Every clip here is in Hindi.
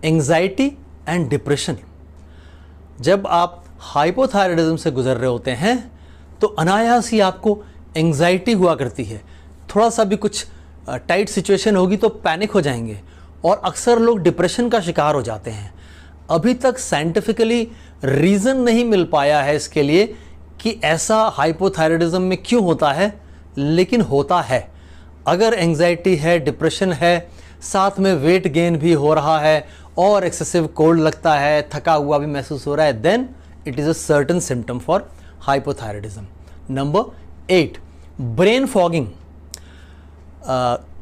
Anxiety and depression. जब आप हाइपोथायराइडिज्म से गुजर रहे होते हैं तो अनायास ही आपको एंजाइटी हुआ करती है। थोड़ा सा भी कुछ टाइट सिचुएशन होगी तो पैनिक हो जाएंगे और अक्सर लोग डिप्रेशन का शिकार हो जाते हैं। अभी तक साइंटिफिकली रीज़न नहीं मिल पाया है इसके लिए कि ऐसा हाइपोथायराइडिज्म में क्यों होता है, लेकिन होता है। अगर एंजाइटी है, डिप्रेशन है, साथ में वेट गेन भी हो रहा है और एक्सेसिव कोल्ड लगता है, थका हुआ भी महसूस हो रहा है, then it is a certain symptom for hypothyroidism. Number 8, brain fogging.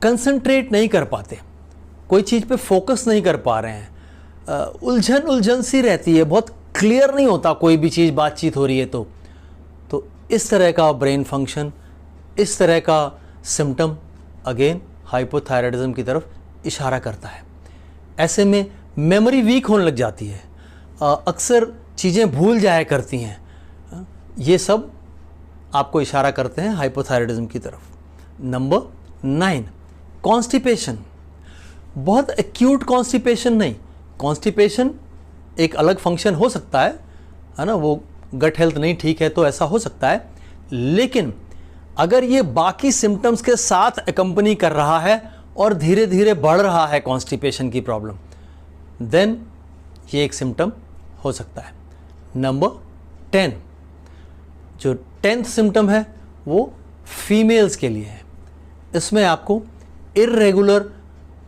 Concentrate नहीं कर पाते, कोई चीज़ पे फोकस नहीं कर पा रहे हैं, उलझन सी रहती है, बहुत क्लियर नहीं होता कोई भी चीज़, बातचीत हो रही है तो इस तरह का ब्रेन फंक्शन, इस तरह का सिम्टम अगेन हाइपोथायराइडिज्म की तरफ इशारा करता है। ऐसे में मेमोरी वीक होने लग जाती है, अक्सर चीज़ें भूल जाया करती हैं। ये सब आपको इशारा करते हैं हाइपोथायराइडिज्म की तरफ। Number 9, constipation. बहुत एक्यूट कॉन्स्टिपेशन नहीं, कॉन्स्टिपेशन एक अलग फंक्शन हो सकता है ना, वो गट हेल्थ नहीं ठीक है तो ऐसा हो सकता है, लेकिन अगर ये बाकी सिम्टम्स के साथ एकम्पनी कर रहा है और धीरे धीरे बढ़ रहा है कॉन्स्टिपेशन की प्रॉब्लम, देन ये एक सिम्टम हो सकता है। नंबर 10, जो 10th सिम्टम है वो फीमेल्स के लिए है। इसमें आपको irregular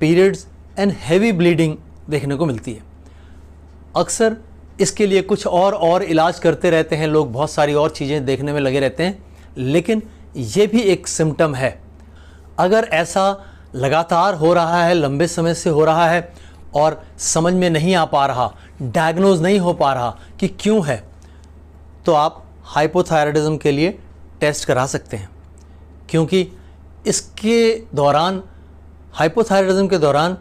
periods and heavy bleeding देखने को मिलती है। अक्सर इसके लिए कुछ और इलाज करते रहते हैं लोग, बहुत सारी और चीज़ें देखने में लगे रहते हैं, लेकिन ये भी एक सिम्टम है। अगर ऐसा लगातार हो रहा है, लंबे समय से हो रहा है और समझ में नहीं आ पा रहा, डायग्नोज नहीं हो पा रहा कि क्यों है, तो आप हाइपोथायराइडिज्म के लिए टेस्ट करा सकते हैं, क्योंकि इसके दौरान, हाइपोथायराइडिज्म के दौरान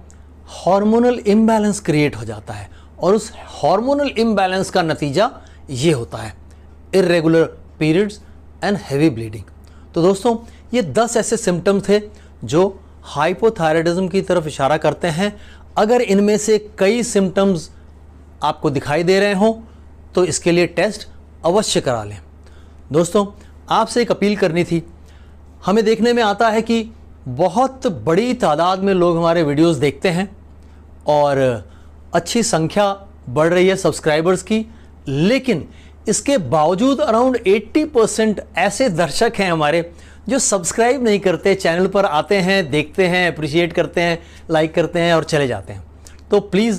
हार्मोनल इम्बैलेंस क्रिएट हो जाता है और उस हार्मोनल इम्बैलेंस का नतीजा ये होता है irregular periods and heavy bleeding. तो दोस्तों, ये 10 ऐसे सिम्टम थे जो हाइपोथायराइडिज्म की तरफ इशारा करते हैं। अगर इनमें से कई सिम्टम्स आपको दिखाई दे रहे हों तो इसके लिए टेस्ट अवश्य करा लें। दोस्तों, आपसे एक अपील करनी थी। हमें देखने में आता है कि बहुत बड़ी तादाद में लोग हमारे वीडियोस देखते हैं और अच्छी संख्या बढ़ रही है सब्सक्राइबर्स की, लेकिन इसके बावजूद अराउंड 80% ऐसे दर्शक हैं हमारे जो सब्सक्राइब नहीं करते, चैनल पर आते हैं, देखते हैं, अप्रिशिएट करते हैं, लाइक करते हैं और चले जाते हैं। तो प्लीज़